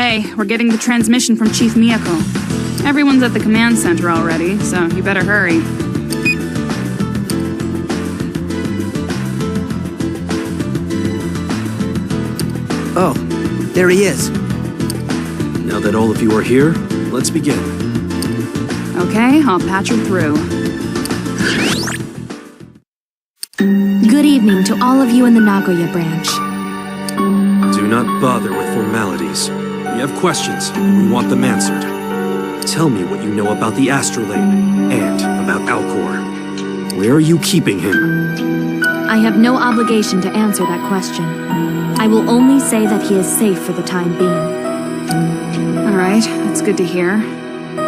Hey, we're getting the transmission from Chief Miyako. Everyone's at the command center already, so you better hurry. Oh, there he is. Now that all of you are here, let's begin. Okay, I'll patch her through. Good evening to all of you in the Nagoya branch. Do not bother with formalities. We have questions, and we want them answered. Tell me what you know about the astrolabe, and about Alcor. Where are you keeping him? I have no obligation to answer that question. I will only say that he is safe for the time being. Alright, that's good to hear.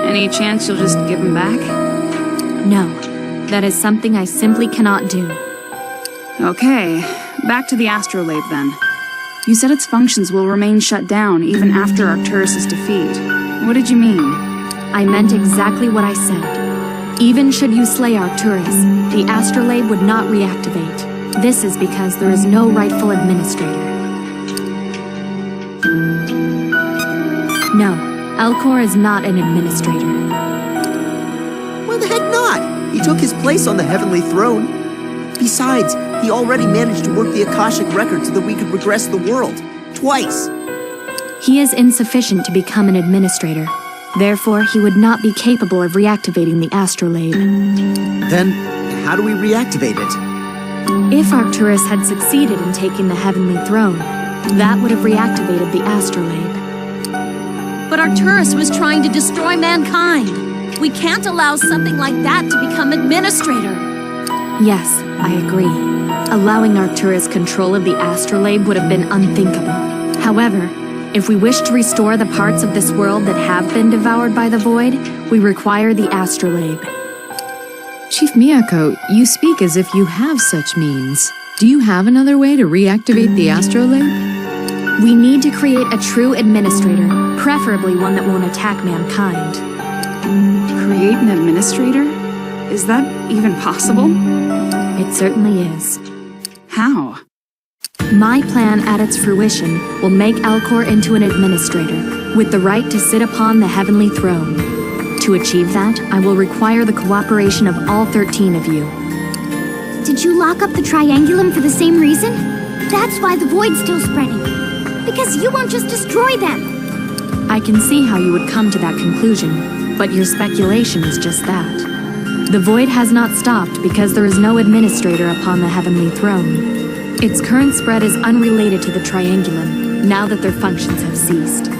Any chance you'll just give him back? No, that is something I simply cannot do. Okay, back to the astrolabe then. You said its functions will remain shut down even after Arcturus' defeat. What did you mean? I meant exactly what I said. Even should you slay Arcturus, the astrolabe would not reactivate. This is because there is no rightful administrator. No, Alcor is not an administrator. Why the heck not? He took his place on the heavenly throne. Besides, he already managed to work the Akashic record so that we could regress the world. Twice. He is insufficient to become an administrator. Therefore, he would not be capable of reactivating the astrolabe. Then, how do we reactivate it? If Arcturus had succeeded in taking the heavenly throne, that would have reactivated the astrolabe. But Arcturus was trying to destroy mankind. We can't allow something like that to become administrator. Yes, I agree. Allowing Arcturus control of the astrolabe would have been unthinkable. However, if we wish to restore the parts of this world that have been devoured by the void, we require the astrolabe. Chief Miyako, you speak as if you have such means. Do you have another way to reactivate the astrolabe? We need to create a true administrator, preferably one that won't attack mankind. Create an administrator? Is that even possible? It certainly is. How? My plan at its fruition will make Alcor into an administrator, with the right to sit upon the heavenly throne. To achieve that, I will require the cooperation of all 13 of you. Did you lock up the triangulum for the same reason? That's why the void's still spreading. Because you won't just destroy them. I can see how you would come to that conclusion, but your speculation is just that. The void has not stopped because there is no administrator upon the heavenly throne. Its current spread is unrelated to the triangulum, now that their functions have ceased.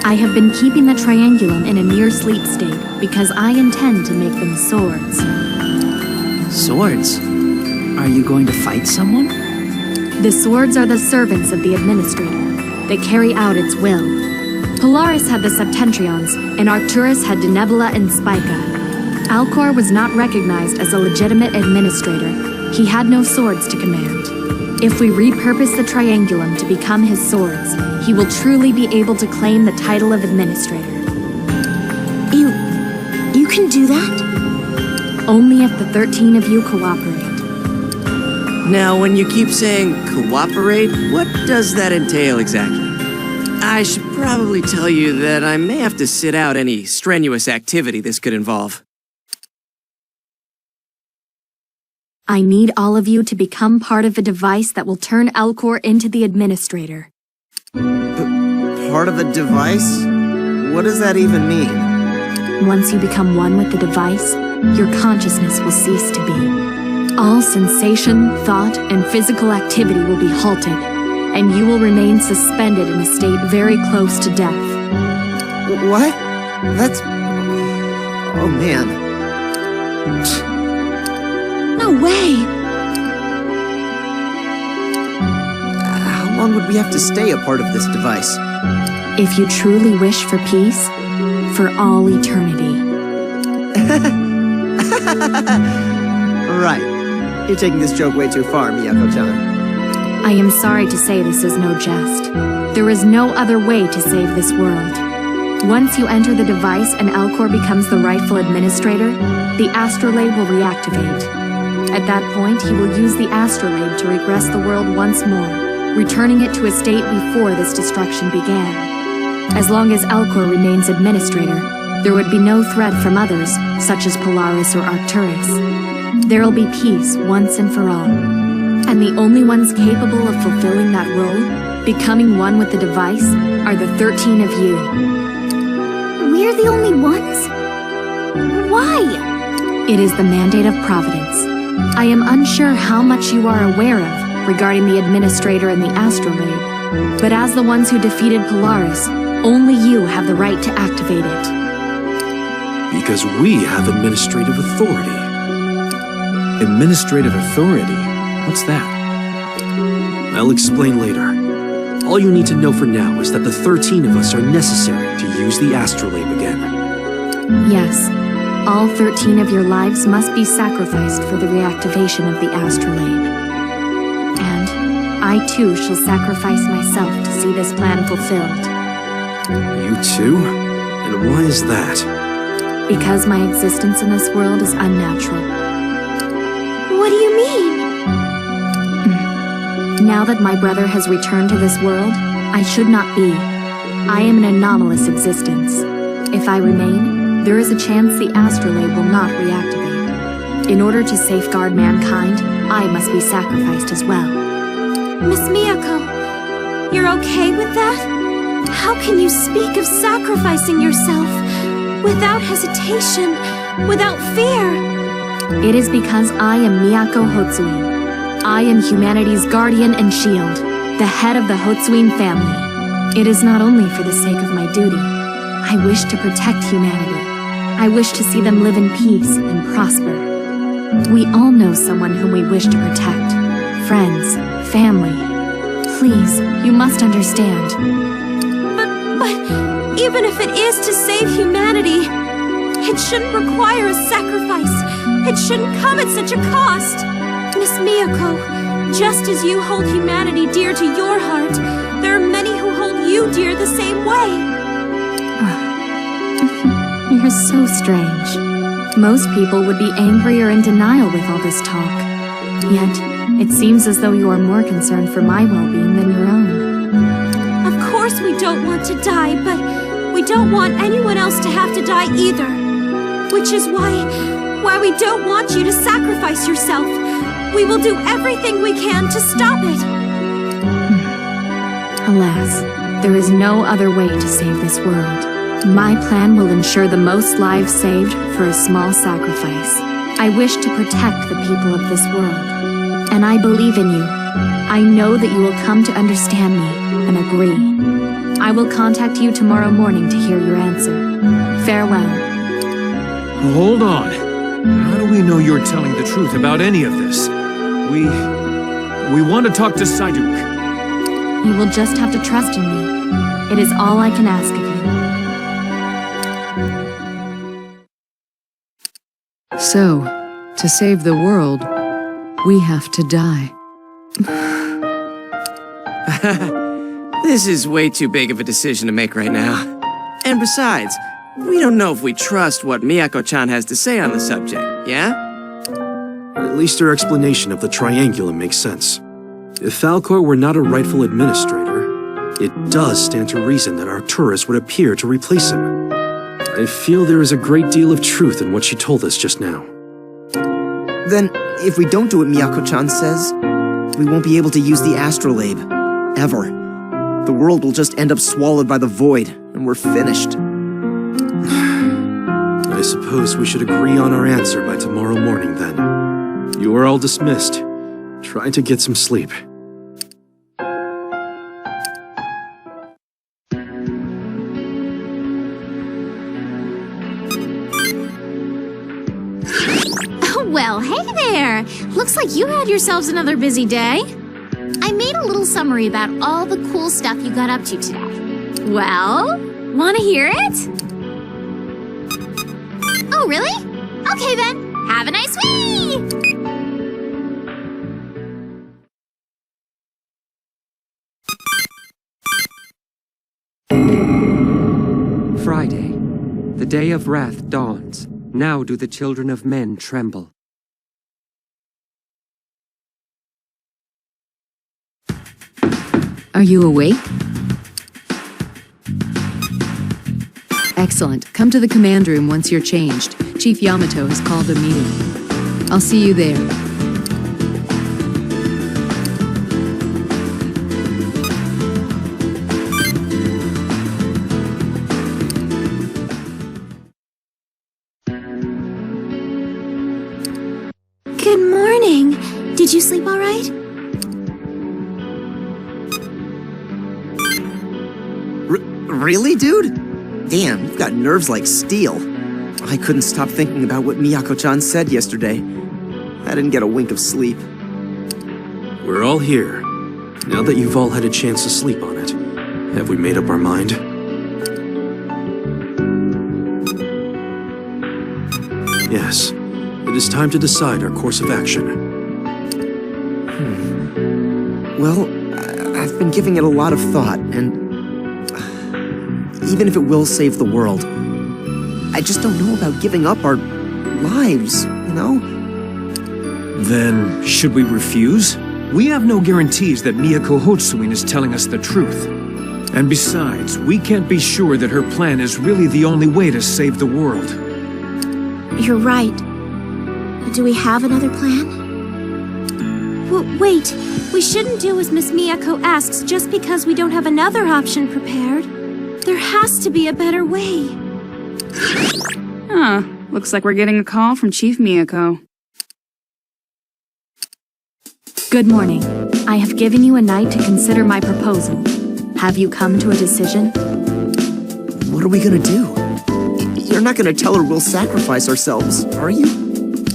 I have been keeping the triangulum in a near sleep state because I intend to make them swords. Swords? Are you going to fight someone? The swords are the servants of the administrator. They carry out its will. Polaris had the Septentrions, and Arcturus had Denebula and Spica. Alcor was not recognized as a legitimate administrator. He had no swords to command. If we repurpose the triangulum to become his swords, he will truly be able to claim the title of administrator. You can do that? Only if the 13 of you cooperate. Now, when you keep saying cooperate, what does that entail exactly? I should probably tell you that I may have to sit out any strenuous activity this could involve. I need all of you to become part of a device that will turn Alcor into the administrator. Part of a device? What does that even mean? Once you become one with the device, your consciousness will cease to be. All sensation, thought, and physical activity will be halted, and you will remain suspended in a state very close to death. What? That's... Oh, man. No way! How long would we have to stay a part of this device? If you truly wish for peace, for all eternity. Right. You're taking this joke way too far, Miyako-chan. I am sorry to say this is no jest. There is no other way to save this world. Once you enter the device and Alcor becomes the rightful administrator, the astrolabe will reactivate. At that point, he will use the astrolabe to regress the world once more, returning it to a state before this destruction began. As long as Alcor remains administrator, there would be no threat from others, such as Polaris or Arcturus. There'll be peace once and for all. And the only ones capable of fulfilling that role, becoming one with the device, are the 13 of you. We're the only ones? Why? It is the mandate of Providence. I am unsure how much you are aware of regarding the Administrator and the Astrolabe, but as the ones who defeated Polaris, only you have the right to activate it. Because we have administrative authority. Administrative authority? What's that? I'll explain later. All you need to know for now is that the 13 of us are necessary to use the astrolabe again. Yes, all 13 of your lives must be sacrificed for the reactivation of the astrolabe. And I too shall sacrifice myself to see this plan fulfilled. You too? And why is that? Because my existence in this world is unnatural. What do you mean? Now that my brother has returned to this world, I should not be. I am an anomalous existence. If I remain, there is a chance the astrolabe will not reactivate. In order to safeguard mankind, I must be sacrificed as well. Miss Miyako, you're okay with that? How can you speak of sacrificing yourself without hesitation, without fear? It is because I am Miyako Hotsuin. I am humanity's guardian and shield, the head of the Hotsuin family. It is not only for the sake of my duty. I wish to protect humanity. I wish to see them live in peace and prosper. We all know someone whom we wish to protect. Friends, family. Please, you must understand. But even if it is to save humanity, it shouldn't require a sacrifice. It shouldn't come at such a cost. Miss Miyako, just as you hold humanity dear to your heart, there are many who hold you dear the same way. You're so strange. Most people would be angry or in denial with all this talk. Yet, it seems as though you are more concerned for my well-being than your own. Of course we don't want to die, but we don't want anyone else to have to die either. Which is why we don't want you to sacrifice yourself. We will do everything we can to stop it. Alas, there is no other way to save this world. My plan will ensure the most lives saved for a small sacrifice. I wish to protect the people of this world. And I believe in you. I know that you will come to understand me and agree. I will contact you tomorrow morning to hear your answer. Farewell. Hold on. How do we know you're telling the truth about any of this? We want to talk to Saiduk. You will just have to trust in me. It is all I can ask of you. So, to save the world, we have to die. This is way too big of a decision to make right now. And besides, we don't know if we trust what Miyako-chan has to say on the subject, yeah? At least her explanation of the triangulum makes sense. If Falcor were not a rightful administrator, it does stand to reason that Arcturus would appear to replace him. I feel there is a great deal of truth in what she told us just now. Then, if we don't do what Miyako-chan says, we won't be able to use the astrolabe. Ever. The world will just end up swallowed by the void, and we're finished. I suppose we should agree on our answer by tomorrow morning, then. You are all dismissed. Try to get some sleep. Well, hey there! Looks like you had yourselves another busy day. I made a little summary about all the cool stuff you got up to today. Well, wanna hear it? Oh, really? Okay then, have a nice week! Friday. The day of wrath dawns. Now do the children of men tremble. Are you awake? Excellent. Come to the command room once you're changed. Chief Yamato has called a meeting. I'll see you there. Good morning. Did you sleep all right? Really, dude? Damn, you've got nerves like steel. I couldn't stop thinking about what Miyako-chan said yesterday. I didn't get a wink of sleep. We're all here. Now that you've all had a chance to sleep on it, have we made up our mind? Yes. It is time to decide our course of action. Well, I've been giving it a lot of thought, and even if it will save the world, I just don't know about giving up our lives, you know? Then, should we refuse? We have no guarantees that Miyako Hotsuin is telling us the truth. And besides, we can't be sure that her plan is really the only way to save the world. You're right. Do we have another plan? Wait, we shouldn't do as Miss Miyako asks just because we don't have another option prepared. There has to be a better way. Huh. Looks like we're getting a call from Chief Miyako. Good morning. I have given you a night to consider my proposal. Have you come to a decision? What are we gonna do? You're not gonna tell her we'll sacrifice ourselves, are you?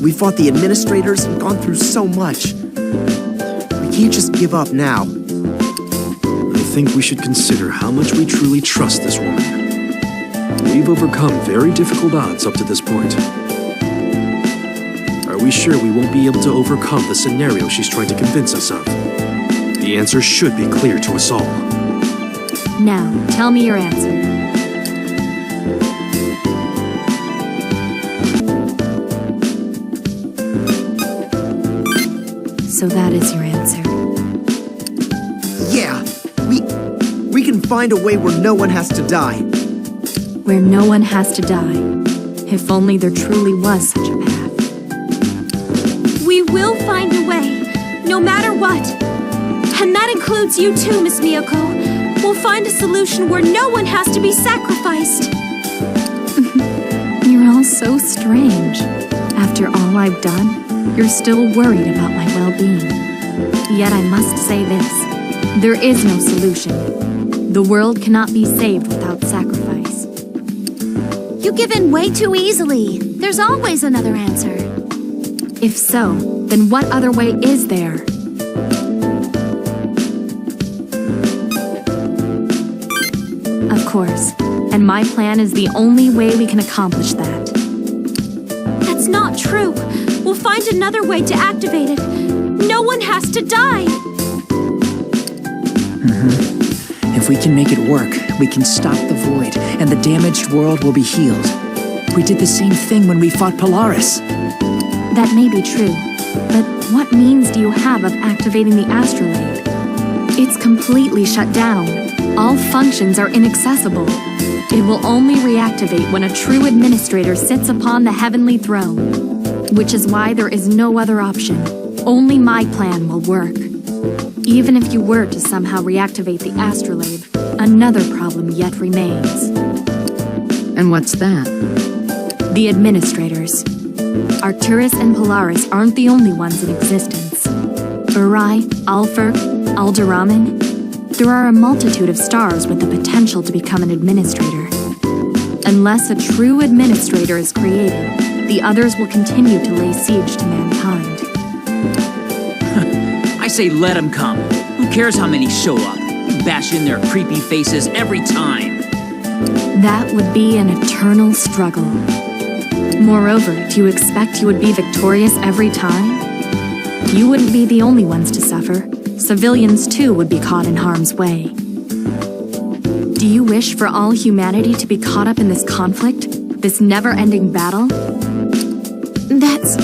We fought the administrators and gone through so much. We can't just give up now. I think we should consider how much we truly trust this woman. We've overcome very difficult odds up to this point. Are we sure we won't be able to overcome the scenario she's trying to convince us of? The answer should be clear to us all. Now, tell me your answer. So that is your answer. Yeah, we can find a way where no one has to die. Where no one has to die. If only there truly was such a path. We will find a way, no matter what. And that includes you too, Miss Miyako. We'll find a solution where no one has to be sacrificed. You're all so strange. After all I've done, you're still worried about my well-being. Yet I must say this. There is no solution. The world cannot be saved without sacrifice. You give in way too easily. There's always another answer. If so, then what other way is there? Of course. And my plan is the only way we can accomplish that. That's not true. We'll find another way to activate it. No one has to die. If we can make it work, we can stop the void, and the damaged world will be healed. We did the same thing when we fought Polaris. That may be true, but what means do you have of activating the astrolabe? It's completely shut down. All functions are inaccessible. It will only reactivate when a true administrator sits upon the heavenly throne. Which is why there is no other option. Only my plan will work. Even if you were to somehow reactivate the astrolabe, another problem yet remains. And what's that? The administrators. Arcturus and Polaris aren't the only ones in existence. Uri, Alfer, Alderamin. There are a multitude of stars with the potential to become an administrator. Unless a true administrator is created, the others will continue to lay siege to mankind. I say let them come. Who cares how many show up? Bash in their creepy faces every time. That would be an eternal struggle. Moreover, do you expect you would be victorious every time? You wouldn't be the only ones to suffer. Civilians too would be caught in harm's way. Do you wish for all humanity to be caught up in this conflict? This never-ending battle? That's...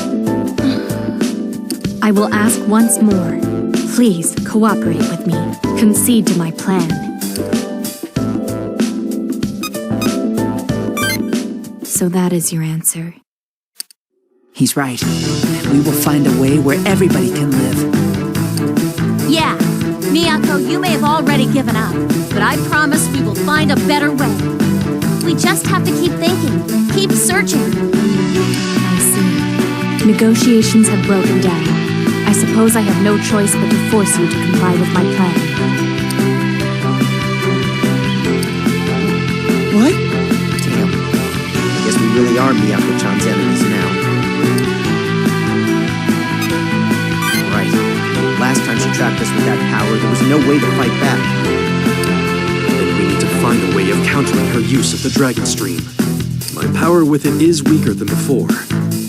I will ask once more. Please, cooperate with me. Concede to my plan. So that is your answer. He's right. We will find a way where everybody can live. Yeah, Miyako, you may have already given up, but I promise we will find a better way. We just have to keep thinking, keep searching. I see. Negotiations have broken down. I suppose I have no choice but to force you to comply with my plan. What? Damn. I guess we really are Miyako-chan's enemies now. Right. Last time she trapped us with that power, there was no way to fight back. Then we need to find a way of countering her use of the Dragon Stream. My power with it is weaker than before,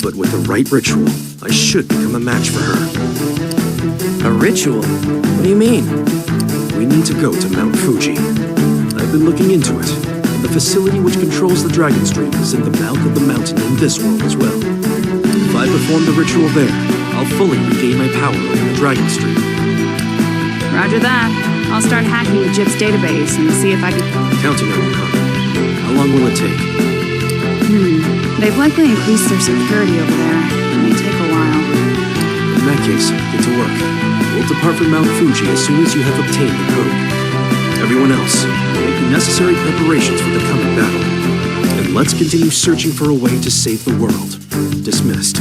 but with the right ritual, I should become a match for her. A ritual? What do you mean? We need to go to Mount Fuji. I've been looking into it. The facility which controls the Dragon Stream is in the mouth of the mountain in this world as well. If I perform the ritual there, I'll fully regain my power over the Dragon Stream. Roger that. I'll start hacking the JIP's database and see if I can... Counting on you, Connor. How long will it take? They've likely increased their security over there. It may take a while. In that case, get to work. We'll depart from Mount Fuji as soon as you have obtained the code. Everyone else, make the necessary preparations for the coming battle. And let's continue searching for a way to save the world. Dismissed.